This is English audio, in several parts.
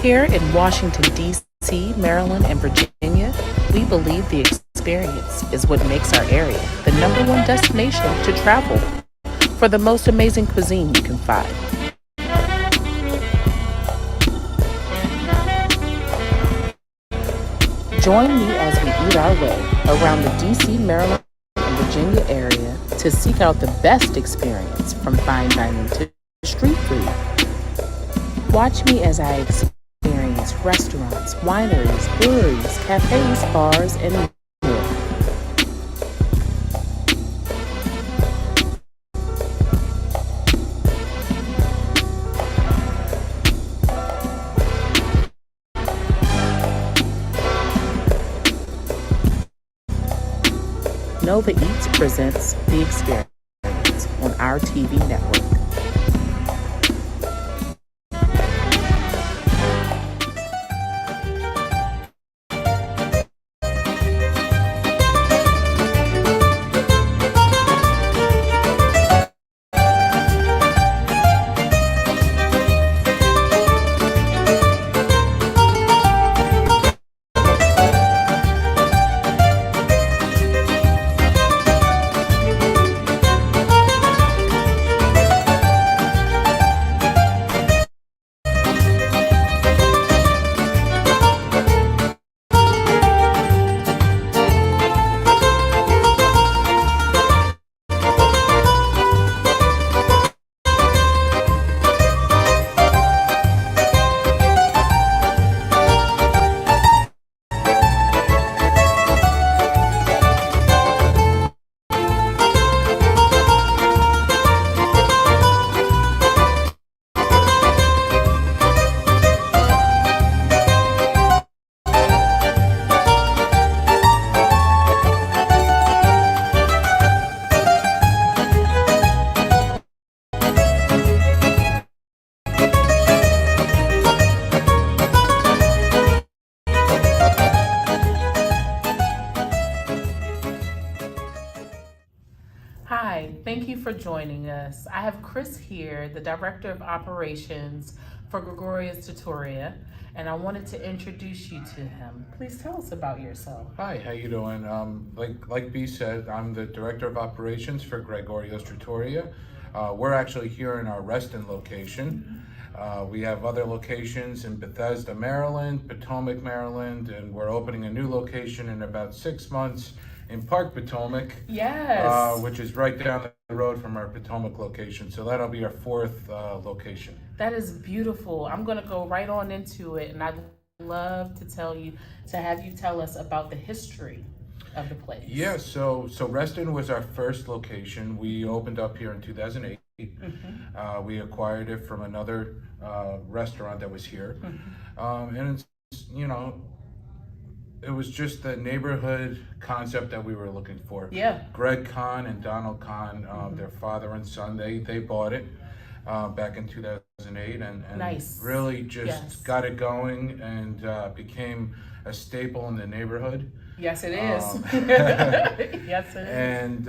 Here in Washington, D.C., Maryland, and Virginia, we believe the experience is what makes our area the number one destination to travel for the most amazing cuisine you can find. Join me as we eat our way around the D.C., Maryland, and Virginia area to seek out the best experience from fine dining to street food. Watch me as I experience restaurants, wineries, breweries, cafes, bars, and more. Nova Eats presents The Experience on our TV network. Hi, thank you for joining us. I have Chris here, the Director of Operations for Gregorius Tutoria, and I wanted to introduce you to him. Please tell us about yourself. Hi, how you doing? Like B said, I'm the Director of Operations for Gregorios Trattoria. We're actually here in our Reston location. We have other locations in Bethesda, Maryland, Potomac, Maryland, and we're opening a new location in about 6 months in Park Potomac. Yes. Which is right down the road from our Potomac location. So that'll be our fourth location. That is beautiful. I'm going to go right on into it, and I'd love to have you tell us about the history of the place. Yeah, so Reston was our first location. We opened up here in 2008. We acquired it from another restaurant that was here. And it's, it was just the neighborhood concept that we were looking for. Yeah. Greg Kahn and Donald Kahn, their father and son, they bought it back in 2008 and Nice. really just Yes. got it going and became a staple in the neighborhood. Yes, it is. Yes, it is. And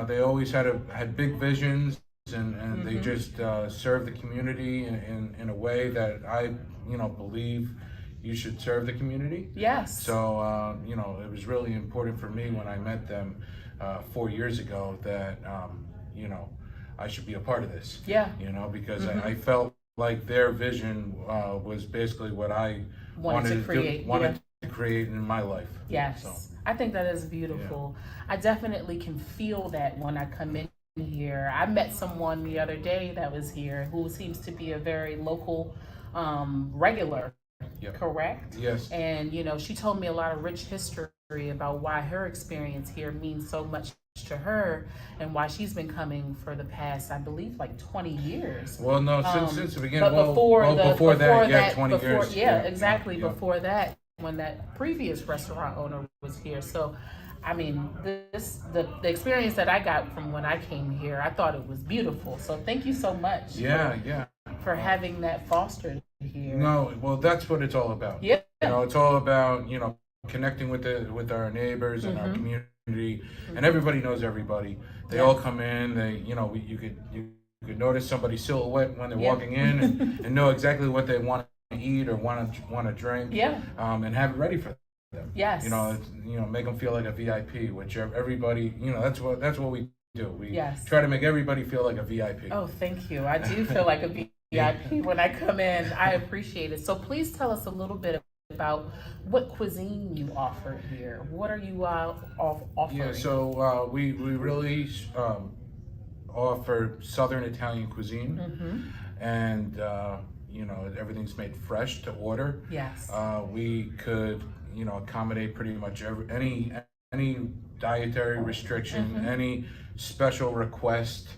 they always had big visions, and they just served the community in a way that I believe you should serve the community. Yes. So it was really important for me when I met them 4 years ago that I should be a part of this. Yeah. Because I felt like their vision was basically what I wanted to create in my life. Yes. So, I think that is beautiful. I definitely can feel that when I come in here. I met someone the other day that was here who seems to be a very local regular. Yep. Correct? Yes. And she told me a lot of rich history about why her experience here means so much to her and why she's been coming for the past, I believe, like 20 years. Well, no, since the beginning. But before that, 20 years. Yeah, exactly. Yeah. Before that, when that previous restaurant owner was here. So, I mean, the experience that I got from when I came here, I thought it was beautiful. So thank you so much. Yeah. For having that fostered here. No, well, that's what it's all about. Yeah. It's all about connecting with our neighbors and our community, and everybody knows everybody. They all come in. They you could notice somebody's silhouette when they're Yeah. walking in, and know exactly what they want to eat or want to drink. Yeah. And have it ready for them. Yes. Make them feel like a VIP, which everybody, that's what we do. We Yes. try to make everybody feel like a VIP. Oh, thank you. I do feel like a VIP when I come in. I appreciate it. So please tell us a little bit about what cuisine you offer here. What are you offering? Yeah, so we really offer Southern Italian cuisine, and everything's made fresh to order. Yes. We could accommodate pretty much any dietary restriction, any special request.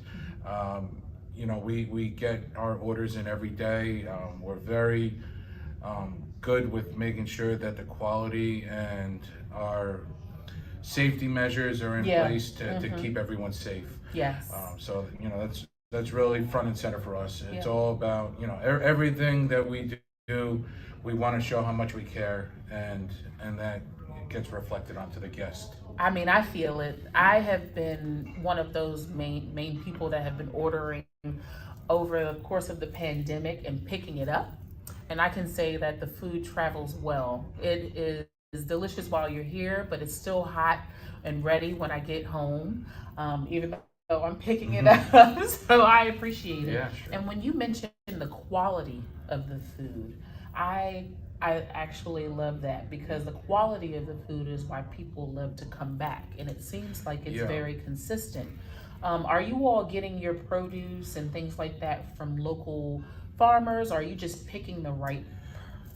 We get our orders in every day. We're very good with making sure that the quality and our safety measures are in place to keep everyone safe. Yes. That's really front and center for us. It's all about everything that we do. We want to show how much we care, and that gets reflected onto the guest. I mean, I feel it. I have been one of those main people that have been ordering over the course of the pandemic and picking it up. And I can say that the food travels well. It is delicious while you're here, but it's still hot and ready when I get home, even though I'm picking it up. So I appreciate it. Yeah, sure. And when you mentioned the quality of the food, I actually love that, because the quality of the food is why people love to come back, and it seems like it's very consistent. Are you all getting your produce and things like that from local farmers, or are you just picking the right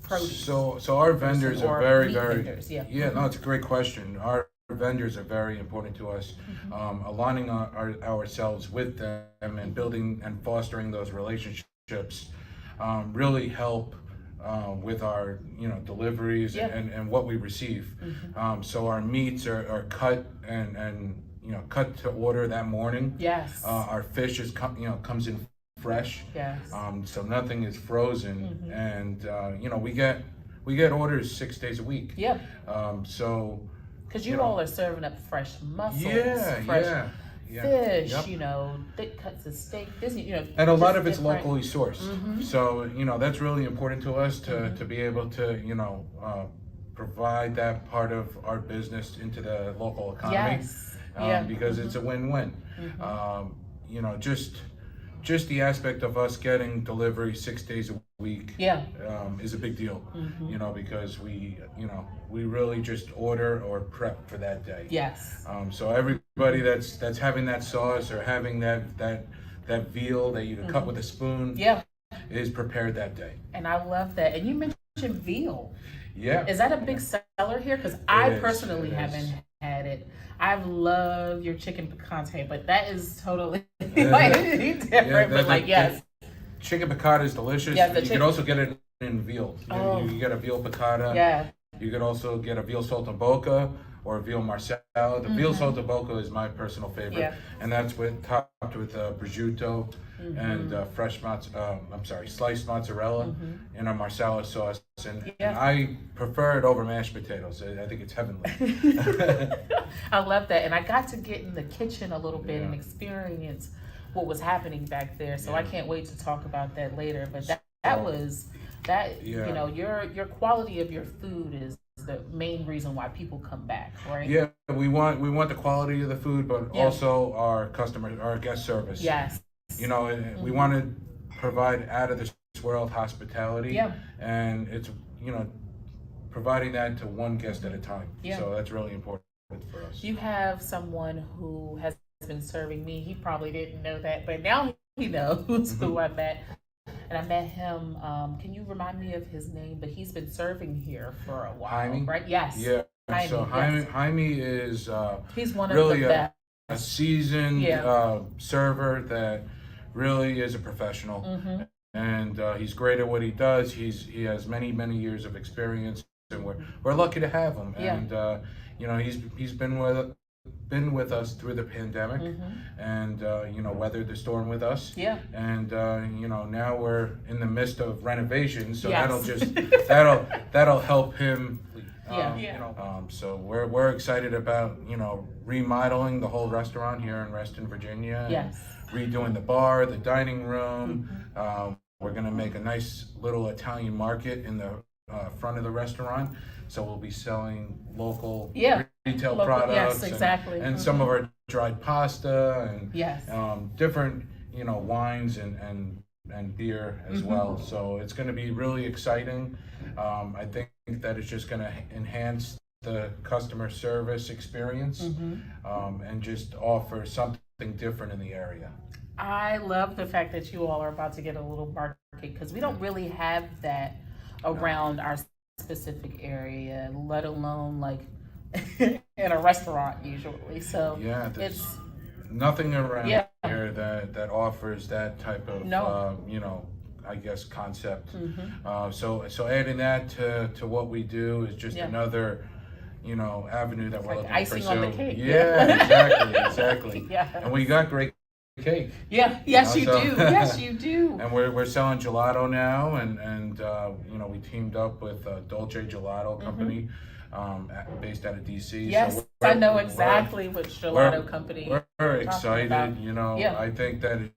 produce? So our vendors are very vendors, no, it's a great question. Our vendors are very important to us. Aligning ourselves with them and building and fostering those relationships really help with our deliveries and what we receive. So our meats are cut and cut to order that morning. Yes. Our fish comes in fresh. Yes. So nothing is frozen, and we get orders 6 days a week. Yep. So because you all are serving up fresh mussels, yeah. fish, Yep. Thick cuts of steak, and a lot of it's locally sourced. So that's really important to us to be able to provide that part of our business into the local economy. Yes. Because it's a win-win. Just the aspect of us getting delivery 6 days a week is a big deal. Because we really just order or prep for that day. Yes. So everybody that's having that sauce or having that veal that you can cut with a spoon is prepared that day. And I love that. And you mentioned veal. Yeah. Is that a big seller here? Because I personally haven't had it. I love your chicken picante, but that is totally different. Yes. Chicken piccata is delicious. You can also get it in veal. You get a veal piccata. Yeah. You could also get a veal saltimbocca or a veal marsala. The veal saltimbocca is my personal favorite, and that's topped with prosciutto and sliced mozzarella in a marsala sauce. And I prefer it over mashed potatoes. I think it's heavenly. I love that, and I got to get in the kitchen a little bit and experience what was happening back there. So I can't wait to talk about that later. But your quality of your food is the main reason why people come back, right? Yeah, we want the quality of the food, but also our guest service. Yes. We want to provide out of this world hospitality, and it's providing that to one guest at a time. So that's really important for us. You have someone who has been serving me. He probably didn't know that, but now he knows who I met. And I met him, can you remind me of his name? But he's been serving here for a while, Jaime? right? Yes. Yeah. Jaime is he's one really of the best. A seasoned server that really is a professional. And he's great at what he does. He has many years of experience, and we're lucky to have him. And he's been with us through the pandemic, and weathered the storm with us. And now we're in the midst of renovation, so that'll help him. So we're excited about remodeling the whole restaurant here in Reston, Virginia. redoing the bar, the dining room. We're gonna make a nice little Italian market in the front of the restaurant. So we'll be selling local retail products. Yes, exactly. And some of our dried pasta and Yes. different, wines and beer as well. So it's going to be really exciting. I think that it's just going to enhance the customer service experience and just offer something different in the area. I love the fact that you all are about to get a little market because we don't really have that around our specific area, let alone like in a restaurant usually. So there's nothing around here that offers that type of I guess concept. So adding that to what we do is just another avenue that we're looking to pursue. Icing on the cake. Yeah, exactly. And we got great cake. Yes, you do. Yes, you do. And we're selling gelato now, and we teamed up with Dolce Gelato Company, based out of DC. Yes, so I know exactly which gelato company. We're excited. I think that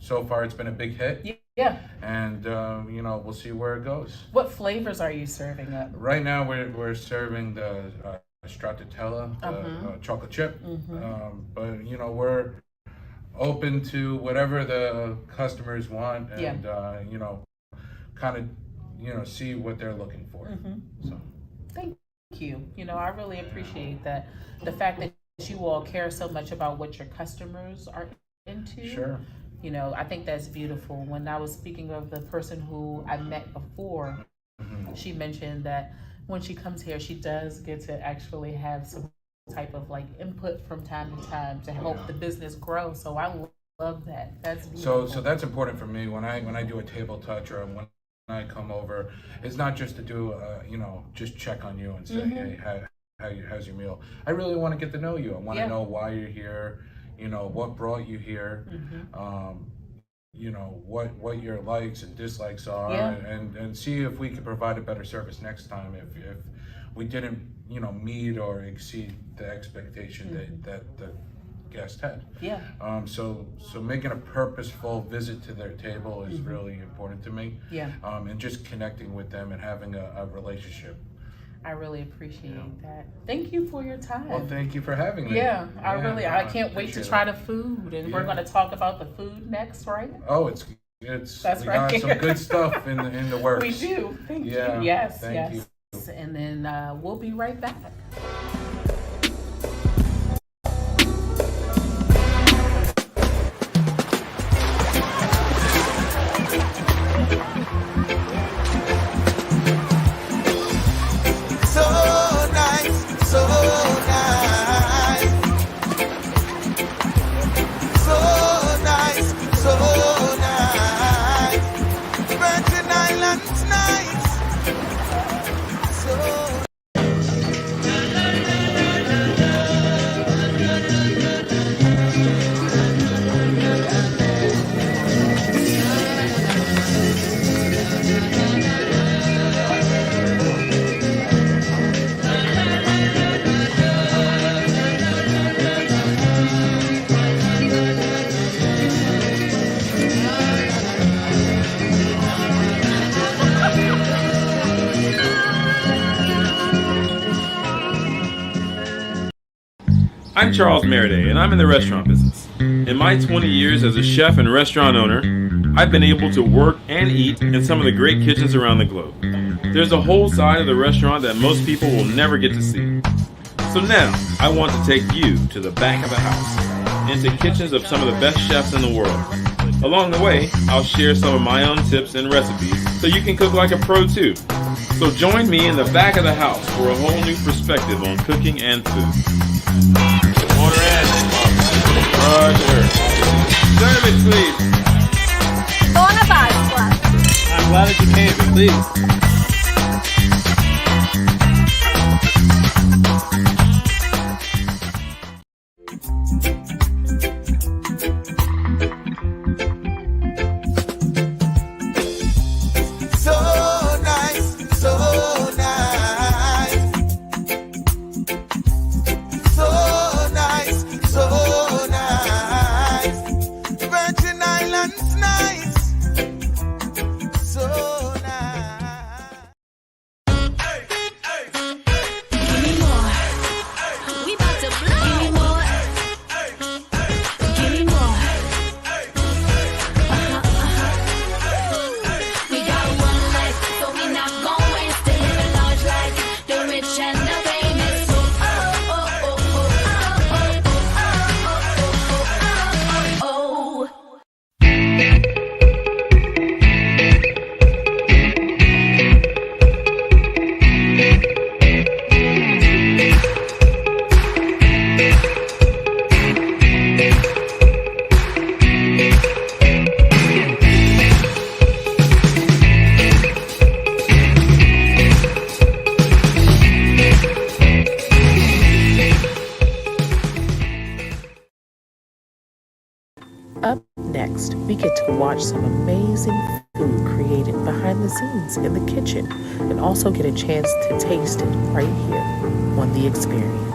so far it's been a big hit. Yeah. And we'll see where it goes. What flavors are you serving up? Right now we're serving the stracciatella, the chocolate chip. But we're open to whatever the customers want, and kind of see what they're looking for. So thank you. I really appreciate that, the fact that you all care so much about what your customers are into. Sure. I think that's beautiful. When I was speaking of the person who I met before, she mentioned that when she comes here, she does get to actually have some type of like input from time to time to help the business grow. So I love that. That's beautiful. So that's important for me when I do a table touch or when I come over. It's not just to do just check on you and say, hey, how's your meal? I really want to get to know you. I want to know why you're here. What brought you here. What your likes and dislikes are, and see if we can provide a better service next time if we didn't meet or exceed the expectation that the guest had. So making a purposeful visit to their table is really important to me. And just connecting with them and having a relationship. I really appreciate that. Thank you for your time. Well, thank you for having me. I can't wait to try the food, and we're going to talk about the food next, right? Oh, it's That's we right. got some good stuff in the works. We do. Thank you. Yes, thank you. And then we'll be right back. I'm Charles Meriday, and I'm in the restaurant business. In my 20 years as a chef and restaurant owner, I've been able to work and eat in some of the great kitchens around the globe. There's a whole side of the restaurant that most people will never get to see. So now, I want to take you to the back of the house, into kitchens of some of the best chefs in the world. Along the way, I'll share some of my own tips and recipes so you can cook like a pro too. So join me in the back of the house for a whole new perspective on cooking and food. Order in. Roger. Serve it, please. Bonafide Club. I'm glad that you came, please. Next, we get to watch some amazing food created behind the scenes in the kitchen and also get a chance to taste it right here on The Experience.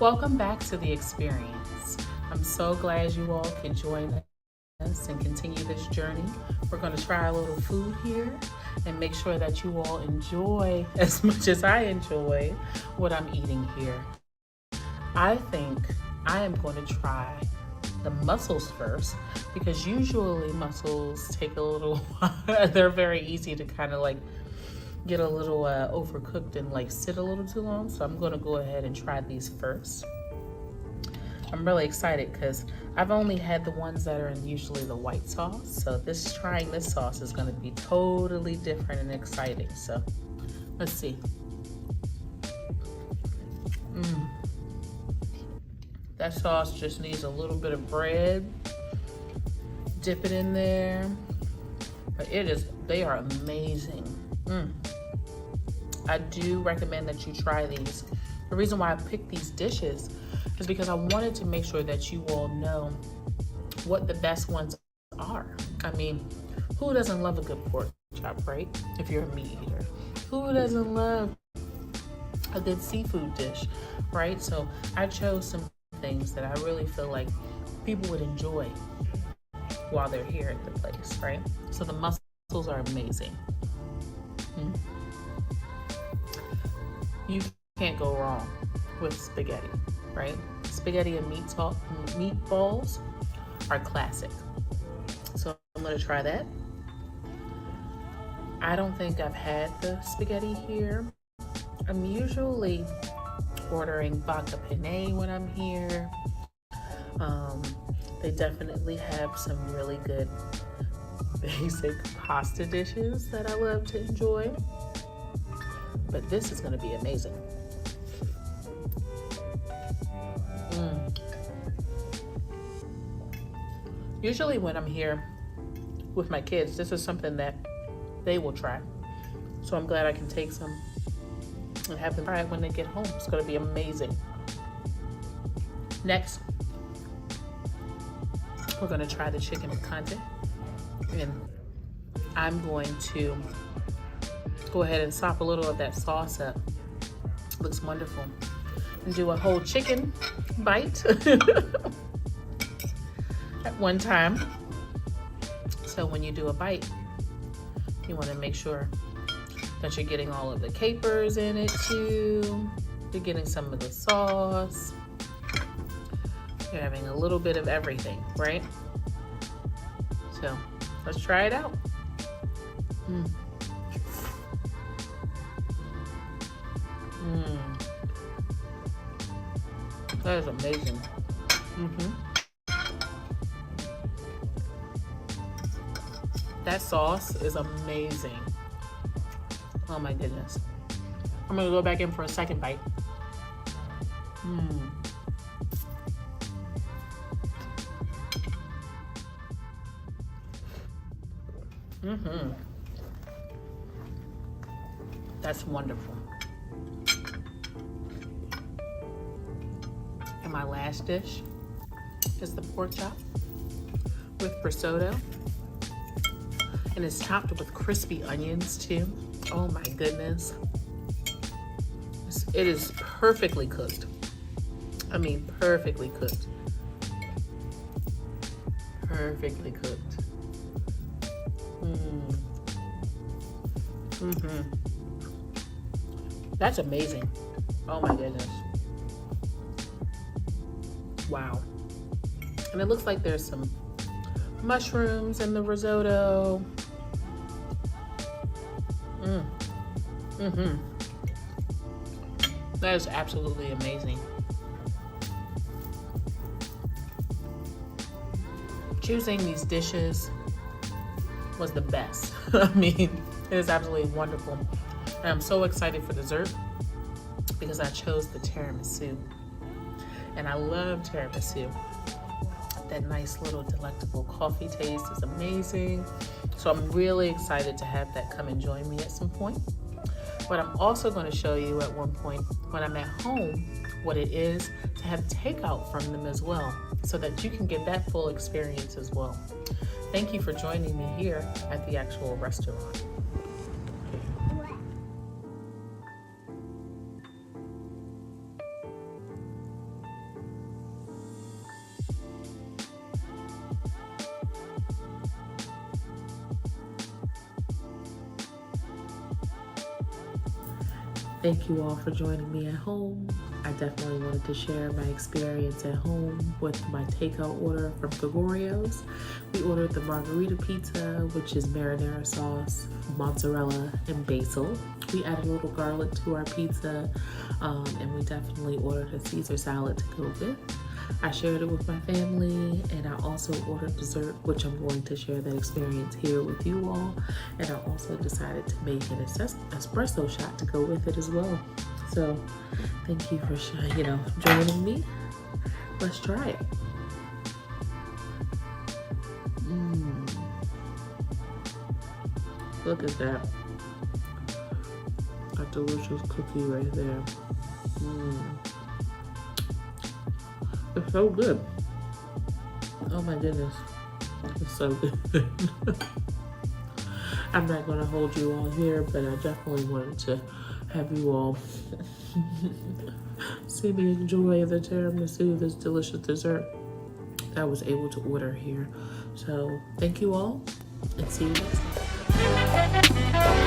Welcome back to the experience. I'm so glad you all can join us and continue this journey. We're going to try a little food here and make sure that you all enjoy as much as I enjoy what I'm eating here. I think I am going to try the mussels first, because usually mussels take a little while. They're very easy to kind of like get a little overcooked and like sit a little too long. So I'm going to go ahead and try these first. I'm really excited because I've only had the ones that are in usually the white sauce. So trying this sauce is going to be totally different and exciting. So let's see. That sauce just needs a little bit of bread. Dip it in there. But they are amazing. I do recommend that you try these. The reason why I picked these dishes is because I wanted to make sure that you all know what the best ones are. I mean, who doesn't love a good pork chop, right? If you're a meat eater. Who doesn't love a good seafood dish, right? So I chose some things that I really feel like people would enjoy while they're here at the place, right? So the mussels are amazing. You can't go wrong with spaghetti, right? Spaghetti and meatballs are classic. So I'm gonna try that. I don't think I've had the spaghetti here. I'm usually ordering vodka penne when I'm here. They definitely have some really good basic pasta dishes that I love to enjoy. But this is gonna be amazing. Usually when I'm here with my kids, this is something that they will try. So I'm glad I can take some and have them try it when they get home. It's gonna be amazing. Next, we're gonna try the chicken piccante. And I'm going to go ahead and sop a little of that sauce up. Looks wonderful. And do a whole chicken bite at one time. So when you do a bite, you want to make sure that you're getting all of the capers in it too. You're getting some of the sauce. You're having a little bit of everything, right? So let's try it out. That is amazing. That sauce is amazing. Oh my goodness. I'm gonna go back in for a second bite. That's wonderful. And my last dish is the pork chop with risotto. And it's topped with crispy onions too. Oh my goodness. It is perfectly cooked. I mean, perfectly cooked. Perfectly cooked. That's amazing. Oh my goodness. Wow. And it looks like there's some mushrooms in the risotto. That is absolutely amazing. Choosing these dishes was the best. I mean, it is absolutely wonderful. And I'm so excited for dessert because I chose the tiramisu. And I love tiramisu. That nice little delectable coffee taste is amazing. So I'm really excited to have that come and join me at some point. But I'm also going to show you at one point when I'm at home what it is to have takeout from them as well, so that you can get that full experience as well. Thank you for joining me here at the actual restaurant. Thank you all for joining me at home. I definitely wanted to share my experience at home with my takeout order from Gregorio's. We ordered the margarita pizza, which is marinara sauce, mozzarella, and basil. We added a little garlic to our pizza, and we definitely ordered a Caesar salad to go with. I shared it with my family, and I also ordered dessert, which I'm going to share that experience here with you all. And I also decided to make an espresso shot to go with it as well. So thank you for joining me. Let's try it. Look at that. A delicious cookie right there. It's so good. Oh my goodness. It's so good. I'm not going to hold you all here, but I definitely wanted to have you all see me enjoy the tiramisu, this delicious dessert that I was able to order here. So thank you all, and see you next time.